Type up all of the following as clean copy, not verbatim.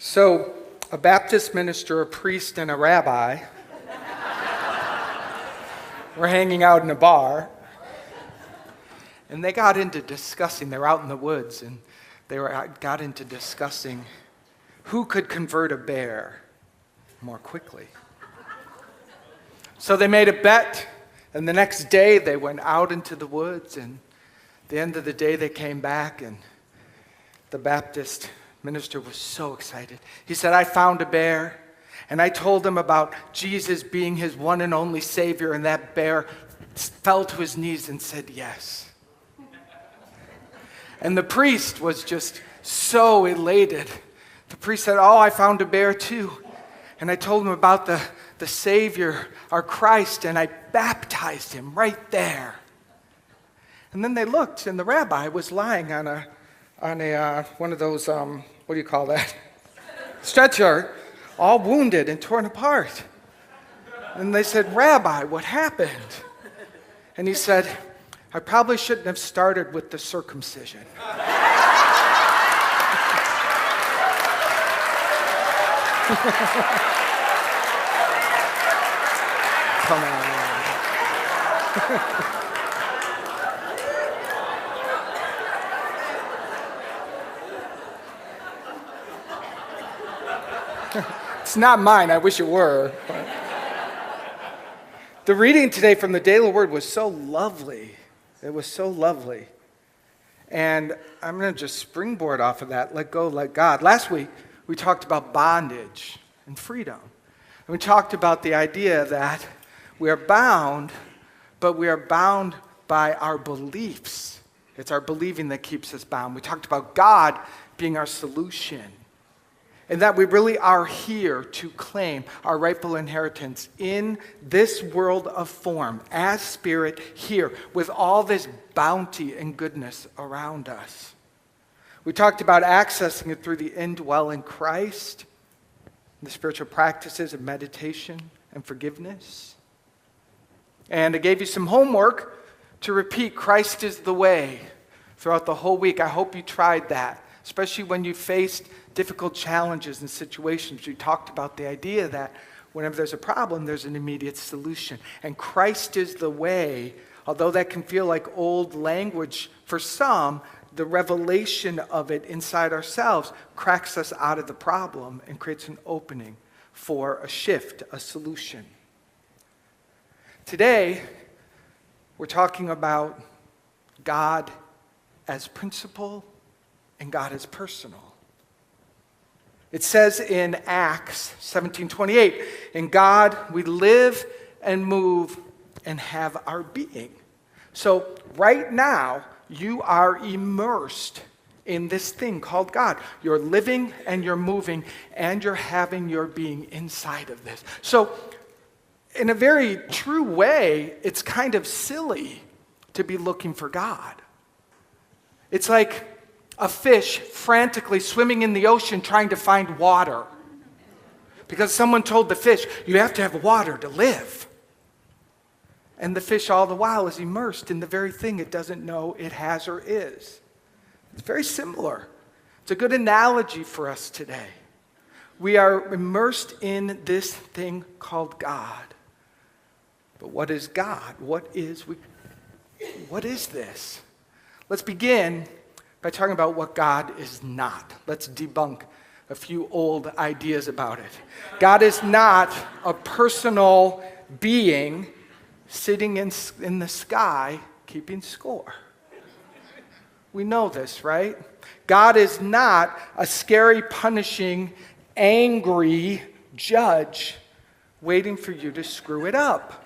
So, a Baptist minister, a priest, and a rabbi were hanging out in a bar, and they got into discussing. They were out in the woods, and got into discussing who could convert a bear more quickly. So they made a bet, and the next day they went out into the woods, and at the end of the day they came back, and the Baptist minister was so excited. He said, "I found a bear, and I told him about Jesus being his one and only Savior, and that bear fell to his knees and said yes." And the priest was just so elated. The priest said, "Oh, I found a bear too, and I told him about the Savior, our Christ, and I baptized him right there." And then they looked, and the rabbi was lying on a one of those, what do you call that? Stretcher, all wounded and torn apart. And they said, "Rabbi, what happened?" And he said, "I probably shouldn't have started with the circumcision." Come on. It's not mine. I wish it were. But. The reading today from the Daily Word was so lovely. It was so lovely. And I'm going to just springboard off of that. Let go, let God. Last week, we talked about bondage and freedom. And we talked about the idea that we are bound, but we are bound by our beliefs. It's our believing that keeps us bound. We talked about God being our solution. And that we really are here to claim our rightful inheritance in this world of form, as spirit here, with all this bounty and goodness around us. We talked about accessing it through the indwelling Christ, the spiritual practices of meditation and forgiveness. And I gave you some homework to repeat Christ is the way throughout the whole week. I hope you tried that, especially when you faced difficult challenges and situations. We talked about the idea that whenever there's a problem, there's an immediate solution. And Christ is the way, although that can feel like old language for some, the revelation of it inside ourselves cracks us out of the problem and creates an opening for a shift, a solution. Today, we're talking about God as principle and God as personal. It says in Acts 17:28, "In God we live and move and have our being." So right now, you are immersed in this thing called God. You're living and you're moving and you're having your being inside of this. So in a very true way, it's kind of silly to be looking for God. It's like a fish frantically swimming in the ocean trying to find water. Because someone told the fish, you have to have water to live. And the fish all the while is immersed in the very thing it doesn't know it has or is. It's very similar. It's a good analogy for us today. We are immersed in this thing called God. But what is God? What is this? Let's begin by talking about what God is not. Let's debunk a few old ideas about it. God is not a personal being sitting in the sky keeping score. We know this, right? God is not a scary, punishing, angry judge waiting for you to screw it up.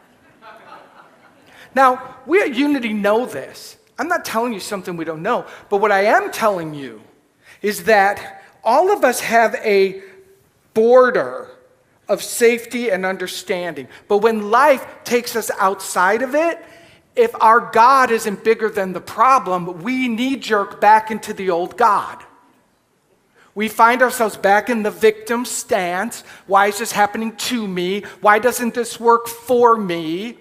Now, we at Unity know this. I'm not telling you something we don't know, but what I am telling you is that all of us have a border of safety and understanding. But when life takes us outside of it, if our God isn't bigger than the problem, we knee-jerk back into the old God. We find ourselves back in the victim stance. Why is this happening to me? Why doesn't this work for me?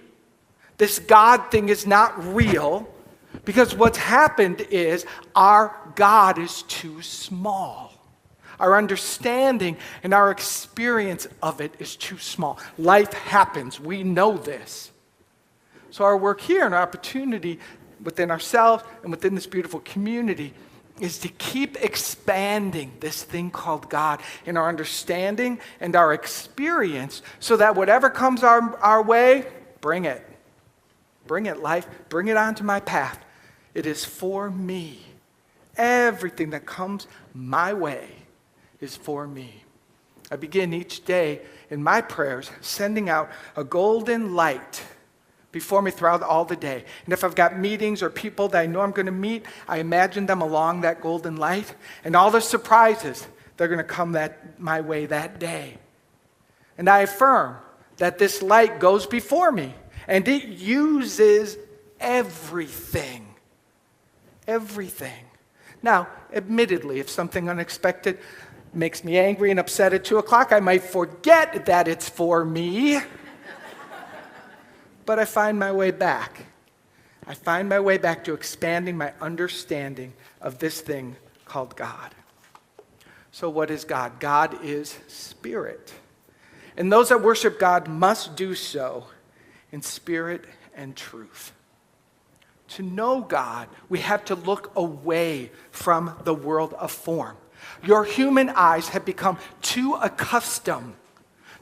This God thing is not real. Because what's happened is our God is too small. Our understanding and our experience of it is too small. Life happens. We know this. So our work here and our opportunity within ourselves and within this beautiful community is to keep expanding this thing called God in our understanding and our experience so that whatever comes our way, bring it. Bring it, life. Bring it onto my path. It is for me. Everything that comes my way is for me. I begin each day in my prayers sending out a golden light before me throughout all the day. And if I've got meetings or people that I know I'm going to meet, I imagine them along that golden light and all the surprises that are going to come my way that day. And I affirm that this light goes before me and it uses everything. Everything. Now, admittedly, if something unexpected makes me angry and upset at 2 o'clock, I might forget that it's for me. But I find my way back. I find my way back to expanding my understanding of this thing called God. So what is God? God is spirit. And those that worship God must do so in spirit and truth. To know God, we have to look away from the world of form. Your human eyes have become too accustomed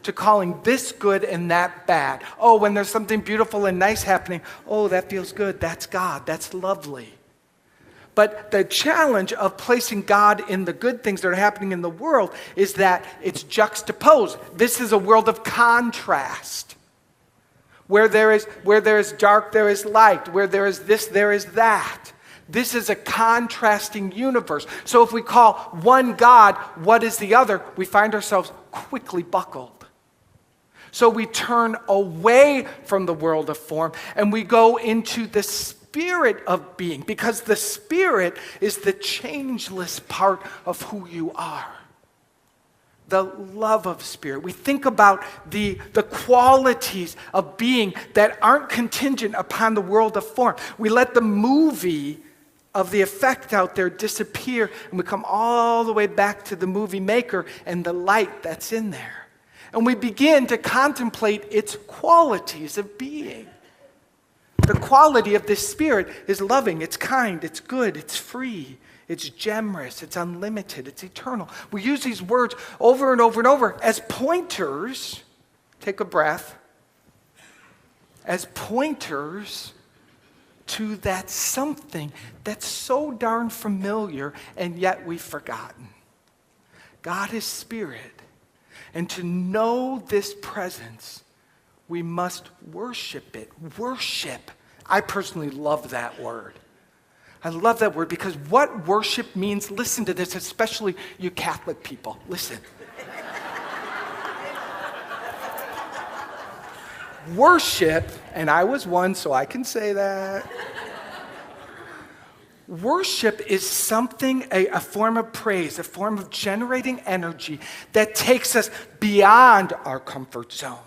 to calling this good and that bad. Oh, when there's something beautiful and nice happening, oh, that feels good. That's God. That's lovely. But the challenge of placing God in the good things that are happening in the world is that it's juxtaposed. This is a world of contrast. Where there is dark, there is light. Where there is this, there is that. This is a contrasting universe. So if we call one God, what is the other? We find ourselves quickly buckled. So we turn away from the world of form and we go into the spirit of being, because the spirit is the changeless part of who you are. The love of spirit. We think about the qualities of being that aren't contingent upon the world of form. We let the movie of the effect out there disappear and we come all the way back to the movie maker and the light that's in there. And we begin to contemplate its qualities of being. The quality of this spirit is loving, it's kind, it's good, it's free, it's generous, it's unlimited, it's eternal. We use these words over and over and over as pointers, take a breath, as pointers to that something that's so darn familiar and yet we've forgotten. God is spirit. And to know this presence, we must worship it. Worship. I personally love that word. I love that word because what worship means, listen to this, especially you Catholic people. Listen. Worship, and I was one, so I can say that. Worship is something, a form of praise, a form of generating energy that takes us beyond our comfort zone.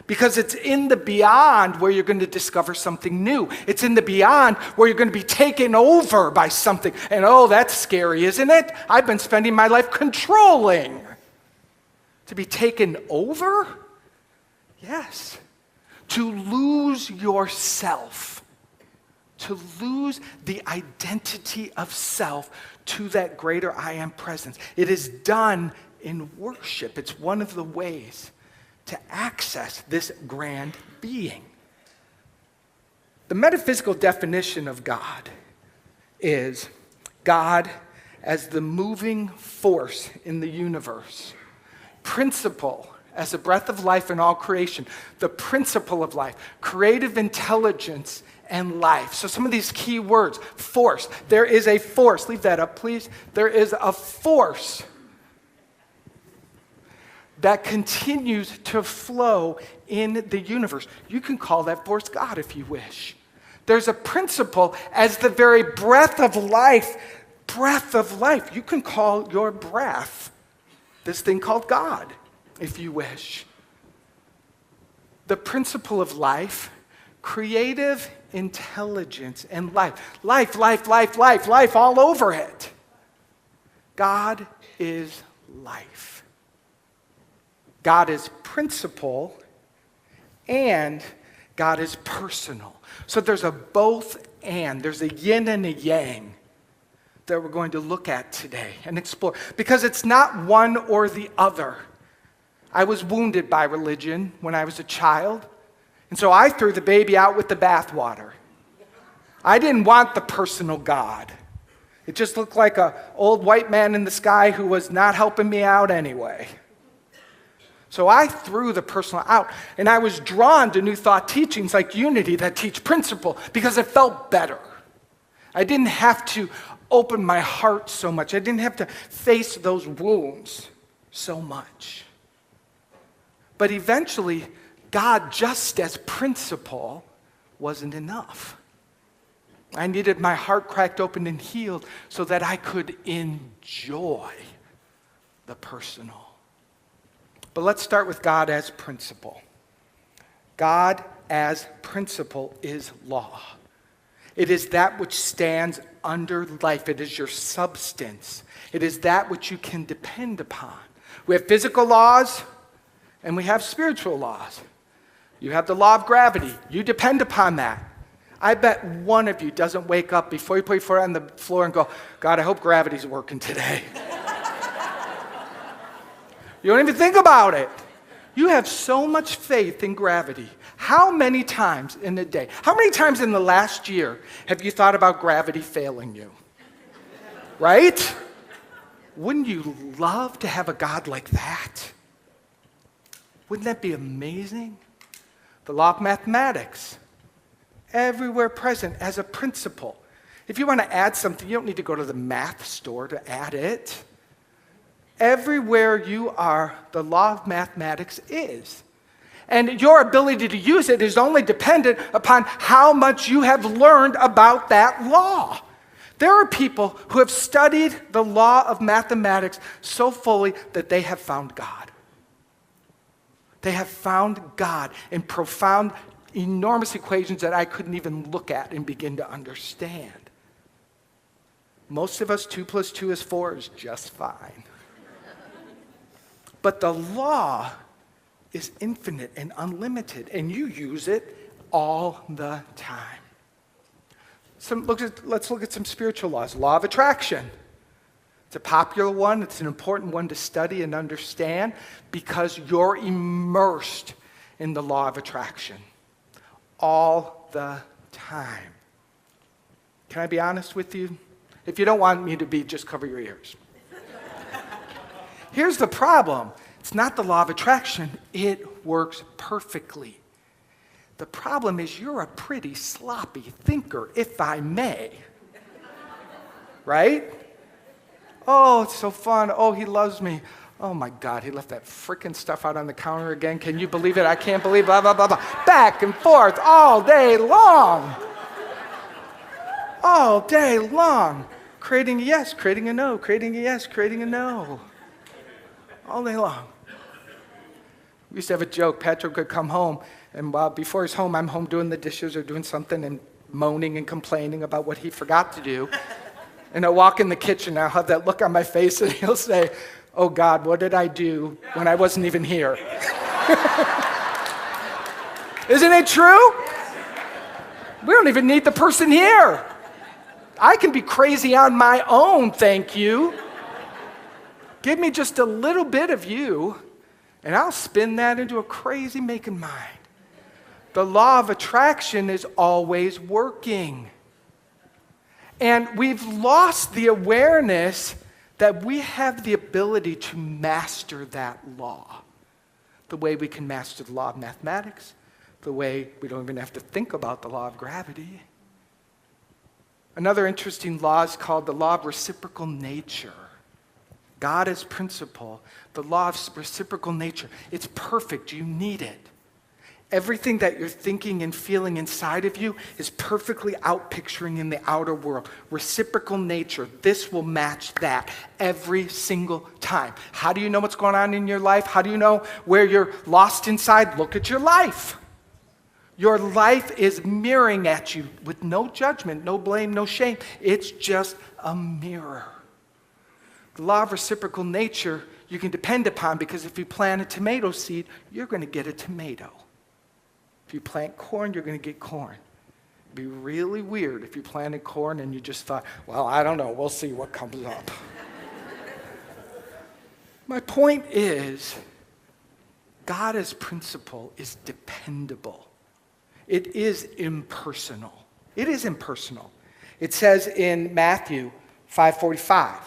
Because it's in the beyond where you're going to discover something new. It's in the beyond where you're going to be taken over by something. And oh, that's scary, isn't it? I've been spending my life controlling. To be taken over? Yes. To lose yourself. To lose the identity of self to that greater I am presence. It is done in worship. It's one of the ways to access this grand being. The metaphysical definition of God is God as the moving force in the universe, principle as a breath of life in all creation, the principle of life, creative intelligence, and life. So some of these key words, force. There is a force. Leave that up, please. There is a force that continues to flow in the universe. You can call that force God if you wish. There's a principle as the very breath of life. Breath of life. You can call your breath this thing called God if you wish. The principle of life, creative intelligence, and life. Life all over it. God is life. God is principle and God is personal. So there's a both and. There's a yin and a yang that we're going to look at today and explore. Because it's not one or the other. I was wounded by religion when I was a child. And so I threw the baby out with the bathwater. I didn't want the personal God. It just looked like an old white man in the sky who was not helping me out anyway. So I threw the personal out, and I was drawn to New Thought teachings like Unity that teach principle because it felt better. I didn't have to open my heart so much. I didn't have to face those wounds so much. But eventually, God, just as principle, wasn't enough. I needed my heart cracked open and healed so that I could enjoy the personal. But let's start with God as principle. God as principle is law. It is that which stands under life. It is your substance. It is that which you can depend upon. We have physical laws and we have spiritual laws. You have the law of gravity. You depend upon that. I bet one of you doesn't wake up before you put your foot on the floor and go, God, I hope gravity's working today. You don't even think about it. You have so much faith in gravity. How many times in a day, how many times in the last year have you thought about gravity failing you? Right? Wouldn't you love to have a God like that? Wouldn't that be amazing? The law of mathematics, everywhere present as a principle. If you want to add something, you don't need to go to the math store to add it. Everywhere you are, the law of mathematics is. And your ability to use it is only dependent upon how much you have learned about that law. There are people who have studied the law of mathematics so fully that they have found God. They have found God in profound, enormous equations that I couldn't even look at and begin to understand. Most of us, 2 + 2 is 4 is just fine. But the law is infinite and unlimited, and you use it all the time. Let's look at some spiritual laws. Law of attraction. It's a popular one. It's an important one to study and understand because you're immersed in the law of attraction all the time. Can I be honest with you? If you don't want me to be, just cover your ears. Here's the problem. It's not the law of attraction. It works perfectly. The problem is you're a pretty sloppy thinker, if I may. Right? Oh, it's so fun. Oh, he loves me. Oh, my God, he left that frickin' stuff out on the counter again. Can you believe it? I can't believe blah, blah, blah, blah. Back and forth all day long. All day long. Creating a yes, creating a no, creating a yes, creating a no. All day long. We used to have a joke. Patrick would come home, and before he's home, I'm home doing the dishes or doing something and moaning and complaining about what he forgot to do. And I'll walk in the kitchen, and I'll have that look on my face, and he'll say, oh, God, what did I do when I wasn't even here? Isn't it true? We don't even need the person here. I can be crazy on my own, thank you. Give me just a little bit of you, and I'll spin that into a crazy making mind. The law of attraction is always working. And we've lost the awareness that we have the ability to master that law. The way we can master the law of mathematics, the way we don't even have to think about the law of gravity. Another interesting law is called the law of reciprocal nature. God as principle, the law of reciprocal nature. It's perfect. You need it. Everything that you're thinking and feeling inside of you is perfectly outpicturing in the outer world. Reciprocal nature. This will match that every single time. How do you know what's going on in your life? How do you know where you're lost inside? Look at your life. Your life is mirroring at you with no judgment, no blame, no shame. It's just a mirror. The law of reciprocal nature you can depend upon, because if you plant a tomato seed, you're going to get a tomato. If you plant corn, you're going to get corn. It'd be really weird if you planted corn and you just thought, well, I don't know, we'll see what comes up. My point is, God as principle is dependable. It is impersonal. It is impersonal. It says in Matthew 5:45,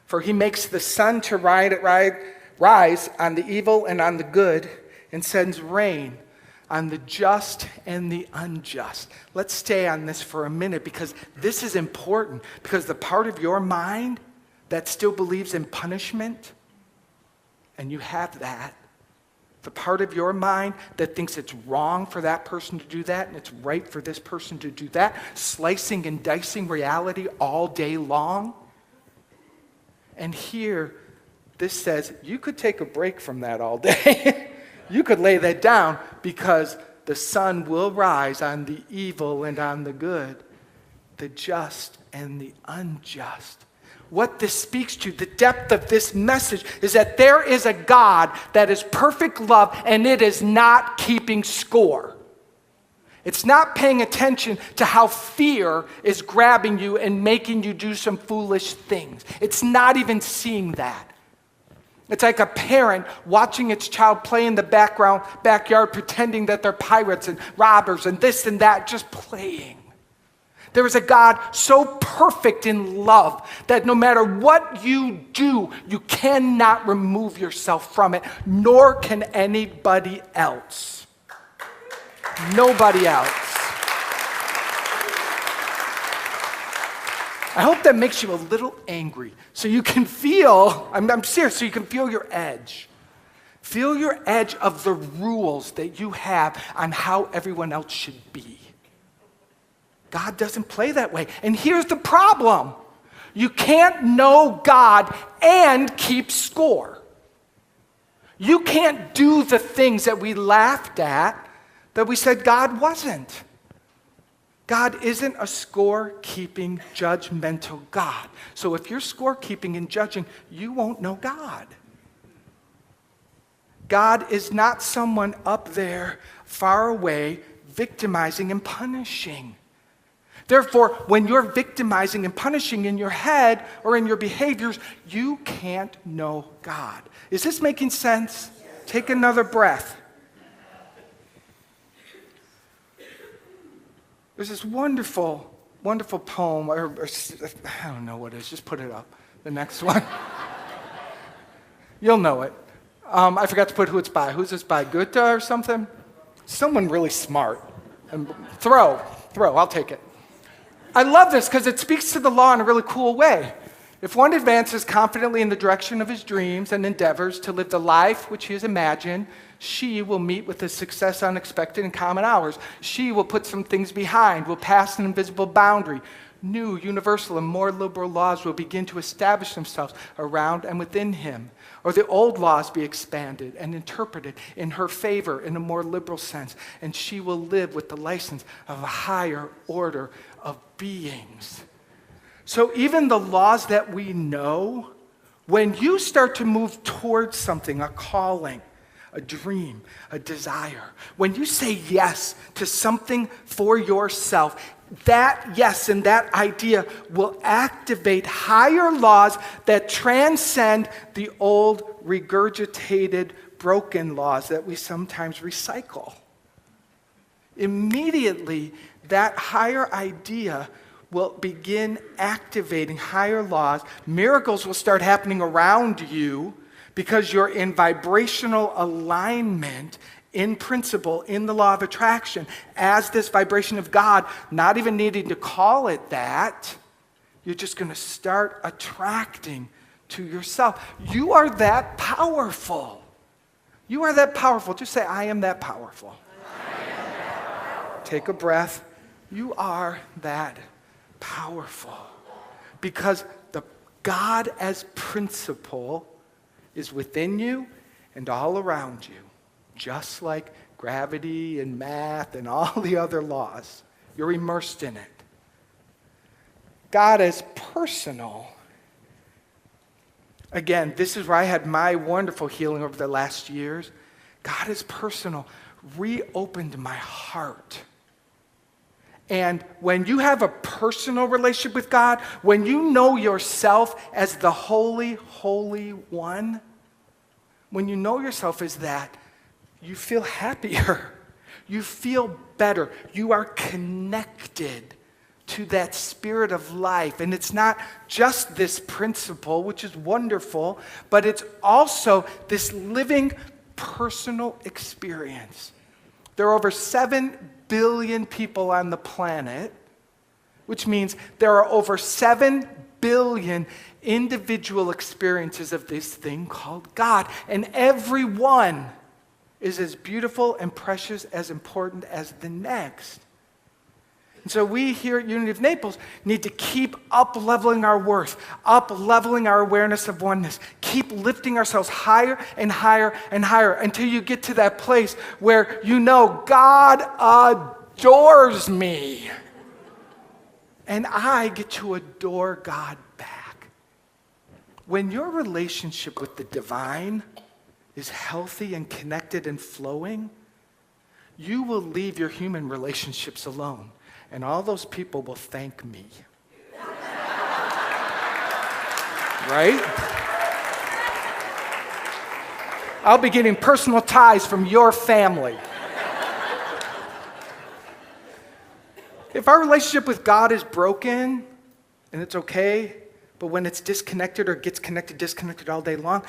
for he makes the sun to rise on the evil and on the good, and sends rain on the just and the unjust. Let's stay on this for a minute, because this is important, because the part of your mind that still believes in punishment, and you have that, the part of your mind that thinks it's wrong for that person to do that and it's right for this person to do that, slicing and dicing reality all day long. And here, this says, you could take a break from that all day. You could lay that down, because the sun will rise on the evil and on the good, the just and the unjust. What this speaks to, the depth of this message, is that there is a God that is perfect love, and it is not keeping score. It's not paying attention to how fear is grabbing you and making you do some foolish things. It's not even seeing that. It's like a parent watching its child play in the backyard, pretending that they're pirates and robbers and this and that, just playing. There is a God so perfect in love that no matter what you do, you cannot remove yourself from it, nor can anybody else. Nobody else. I hope that makes you a little angry, so you can feel, I'm serious, so you can feel your edge. Feel your edge of the rules that you have on how everyone else should be. God doesn't play that way. And here's the problem. You can't know God and keep score. You can't do the things that we laughed at, that we said God wasn't. God isn't a score-keeping, judgmental God. So if you're score-keeping and judging, you won't know God. God is not someone up there, far away, victimizing and punishing. Therefore, when you're victimizing and punishing in your head or in your behaviors, you can't know God. Is this making sense? Take another breath. There's this wonderful, wonderful poem, or I don't know what it is, just put it up, the next one. You'll know it. I forgot to put who it's by. Who's this by, Goethe or something? Someone really smart. And throw, I'll take it. I love this because it speaks to the law in a really cool way. If one advances confidently in the direction of his dreams and endeavors to live the life which he has imagined, she will meet with a success unexpected in common hours. She will put some things behind, will pass an invisible boundary. New, universal, and more liberal laws will begin to establish themselves around and within him. Or the old laws be expanded and interpreted in her favor in a more liberal sense. And she will live with the license of a higher order of beings. So even the laws that we know, when you start to move towards something, a calling, a dream, a desire, when you say yes to something for yourself, that yes and that idea will activate higher laws that transcend the old, regurgitated, broken laws that we sometimes recycle. Immediately, that higher idea will begin activating higher laws. Miracles will start happening around you because you're in vibrational alignment in principle, in the law of attraction, as this vibration of God, not even needing to call it that. You're just going to start attracting to yourself. You are that powerful. You are that powerful. Just say, I am that powerful. Take a breath. You are that powerful. Because the God as principle is within you and all around you. Just like gravity and math and all the other laws. You're immersed in it. God as personal Again, this is where I had my wonderful healing over the last years. God is personal, reopened my heart. And when you have a personal relationship with God, when you know yourself as the Holy, Holy One, when you know yourself as that, you feel happier. You feel better. You are connected to that spirit of life. And it's not just this principle, which is wonderful, but it's also this living personal experience. There are over 7 billion people on the planet, which means there are over 7 billion individual experiences of this thing called God. And every one is as beautiful and precious, as important as the next. And so we here at Unity of Naples need to keep up-leveling our worth, up-leveling our awareness of oneness, keep lifting ourselves higher and higher and higher until you get to that place where you know God adores me. And I get to adore God back. When your relationship with the divine is healthy and connected and flowing, you will leave your human relationships alone. And all those people will thank me. Right? I'll be getting personal ties from your family. If our relationship with God is broken, and it's okay, but when it's disconnected or gets connected, disconnected all day long,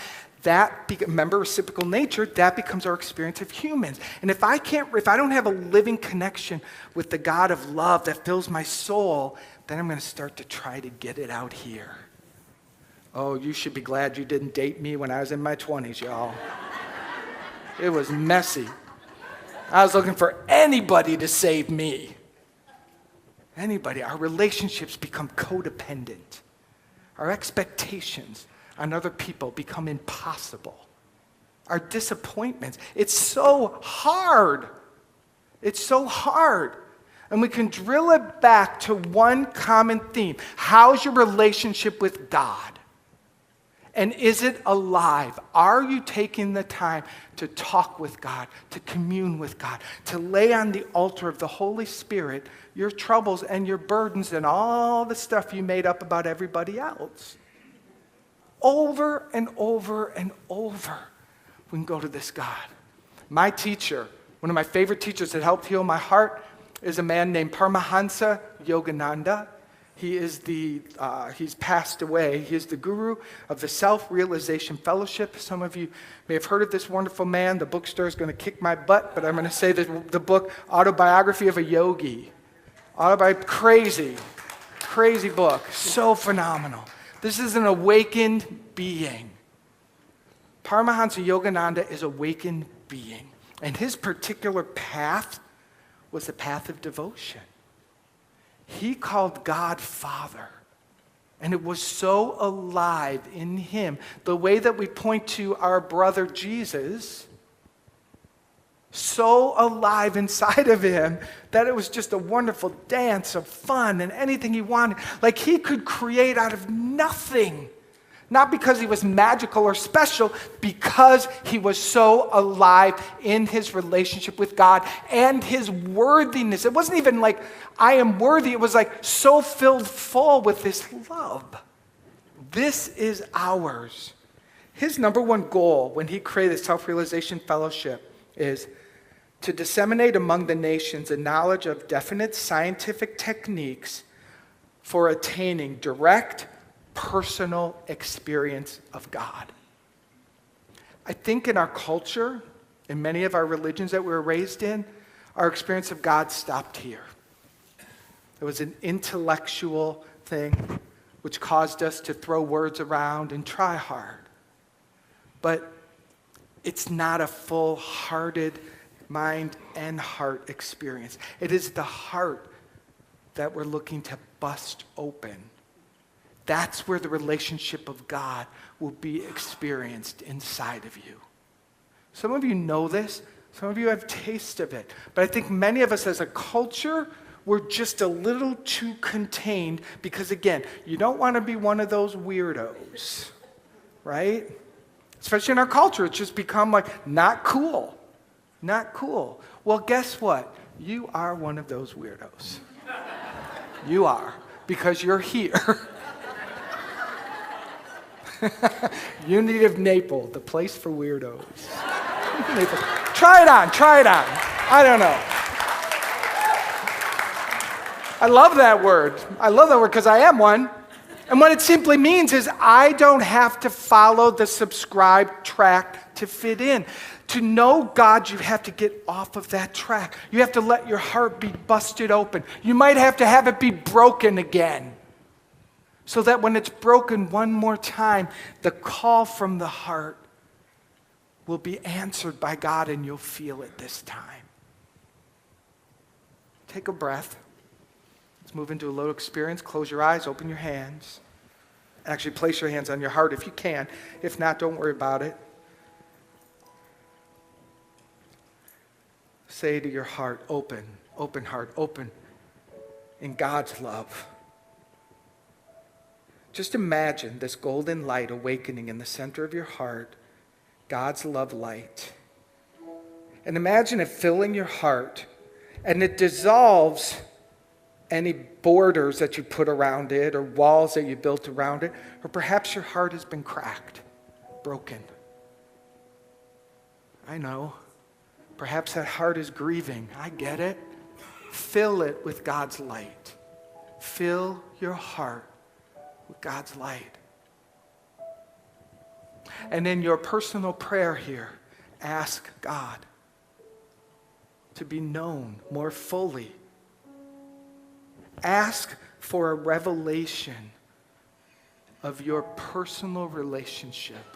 remember reciprocal nature, that becomes our experience of humans. And if I don't have a living connection with the God of love that fills my soul, then I'm going to start to try to get it out here. Oh, you should be glad you didn't date me when I was in my 20s, y'all. It was messy. I was looking for anybody to save me. Anybody. Our relationships become codependent. Our expectations on other people become impossible. Our disappointments. It's so hard. It's so hard. And we can drill it back to one common theme. How's your relationship with God? And is it alive? Are you taking the time to talk with God, to commune with God, to lay on the altar of the Holy Spirit your troubles and your burdens and all the stuff you made up about everybody else? Over and over and over, we can go to this God. My teacher, one of my favorite teachers that helped heal my heart, is a man named Paramahansa Yogananda. He's passed away. He is the guru of the Self-Realization Fellowship. Some of you may have heard of this wonderful man. The bookstore is going to kick my butt, but I'm going to say that the book, Autobiography of a Yogi. Crazy book. So phenomenal. This is an awakened being. Paramahansa Yogananda is awakened being. And his particular path was the path of devotion. He called God Father. And it was so alive in him. The way that we point to our brother Jesus, so alive inside of him that it was just a wonderful dance of fun and anything he wanted. Like he could create out of nothing. Not because he was magical or special, because he was so alive in his relationship with God and his worthiness. It wasn't even like, I am worthy. It was like so filled full with this love. This is ours. His number one goal when he created the Self-Realization Fellowship is to disseminate among the nations a knowledge of definite scientific techniques for attaining direct, personal experience of God. I think in our culture, in many of our religions that we were raised in, our experience of God stopped here. It was an intellectual thing which caused us to throw words around and try hard. But it's not a full-hearted mind and heart experience. It is the heart that we're looking to bust open. That's where the relationship of God will be experienced inside of you. Some of you know this. Some of you have taste of it. But I think many of us as a culture, we're just a little too contained because, again, you don't want to be one of those weirdos, right? Especially in our culture, it's just become like not cool. Not cool. Well, guess what? You are one of those weirdos. You are, because you're here. Unity of Naples, the place for weirdos. Naples. Try it on. I don't know. I love that word because I am one. And what it simply means is I don't have to follow the subscribed track to fit in. To know God, you have to get off of that track. You have to let your heart be busted open. You might have to have it be broken again. So that when it's broken one more time, the call from the heart will be answered by God and you'll feel it this time. Take a breath. Let's move into a little experience. Close your eyes, open your hands. Actually, place your hands on your heart if you can. If not, don't worry about it. Say to your heart, open heart, open in God's love. Just imagine this golden light awakening in the center of your heart, God's love light. And imagine it filling your heart, and it dissolves any borders that you put around it or walls that you built around it, or perhaps your heart has been cracked, broken. I know. Perhaps that heart is grieving. I get it. Fill it with God's light. Fill your heart with God's light. And in your personal prayer here, ask God to be known more fully. Ask for a revelation of your personal relationship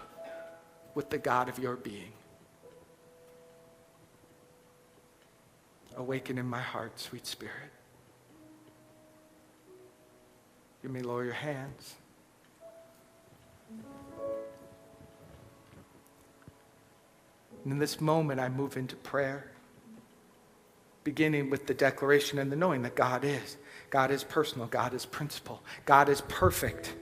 with the God of your being. Awaken in my heart, sweet Spirit. You may lower your hands. And in this moment, I move into prayer, beginning with the declaration and the knowing that God is. God is personal. God is principle. God is perfect.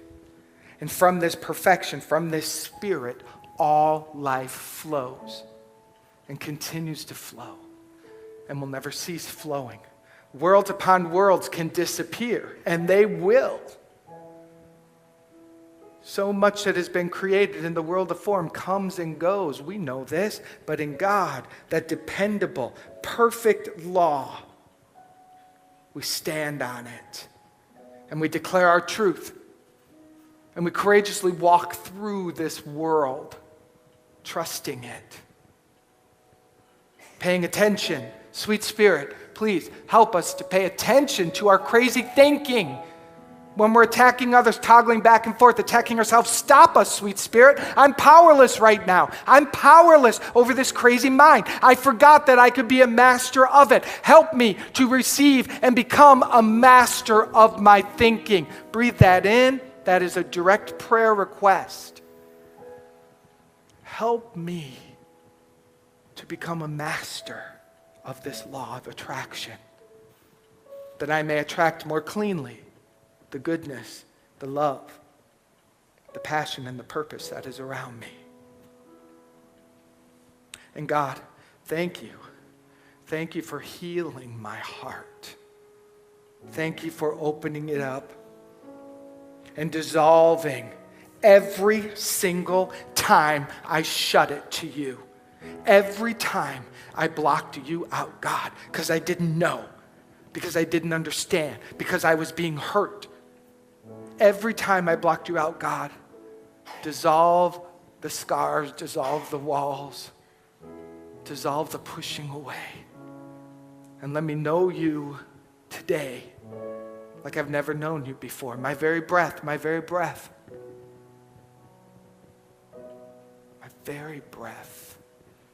And from this perfection, from this Spirit, all life flows and continues to flow and will never cease flowing. Worlds upon worlds can disappear, and they will. So much that has been created in the world of form comes and goes. We know this, but in God, that dependable, perfect law, we stand on it, and we declare our truth, and we courageously walk through this world, trusting it, paying attention. Sweet Spirit, please help us to pay attention to our crazy thinking. When we're attacking others, toggling back and forth, attacking ourselves, stop us, sweet Spirit. I'm powerless right now. I'm powerless over this crazy mind. I forgot that I could be a master of it. Help me to receive and become a master of my thinking. Breathe that in. That is a direct prayer request. Help me to become a master of this law of attraction, that I may attract more cleanly the goodness, the love, the passion, and the purpose that is around me. And God, thank you. Thank you for healing my heart. Thank you for opening it up and dissolving every single time I shut it to you. Every time I blocked you out, God, because I didn't know, because I didn't understand, because I was being hurt. Every time I blocked you out, God, dissolve the scars, dissolve the walls, dissolve the pushing away. And let me know you today like I've never known you before. My very breath, my very breath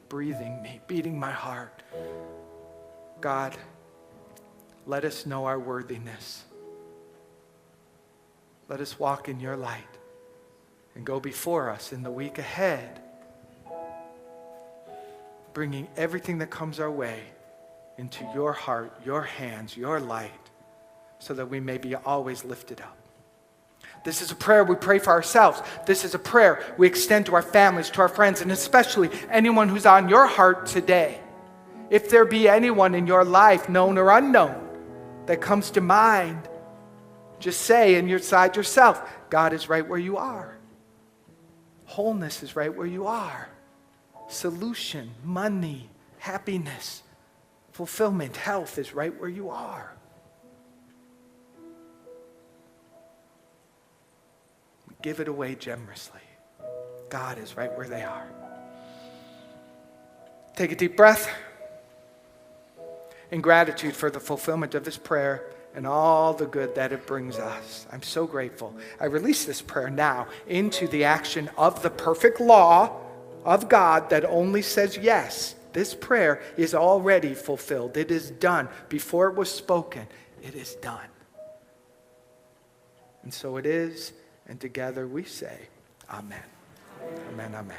breathing me, beating my heart. God, let us know our worthiness. Let us walk in your light and go before us in the week ahead, bringing everything that comes our way into your heart, your hands, your light, so that we may be always lifted up. This is a prayer we pray for ourselves. This is a prayer we extend to our families, to our friends, and especially anyone who's on your heart today. If there be anyone in your life, known or unknown, that comes to mind, just say inside yourself, God is right where you are. Wholeness is right where you are. Solution, money, happiness, fulfillment, health is right where you are. Give it away generously. God is right where they are. Take a deep breath. In gratitude for the fulfillment of this prayer and all the good that it brings us. I'm so grateful. I release this prayer now into the action of the perfect law of God that only says yes. This prayer is already fulfilled. It is done. Before it was spoken, it is done. And so it is. And together we say, Amen. Amen, amen.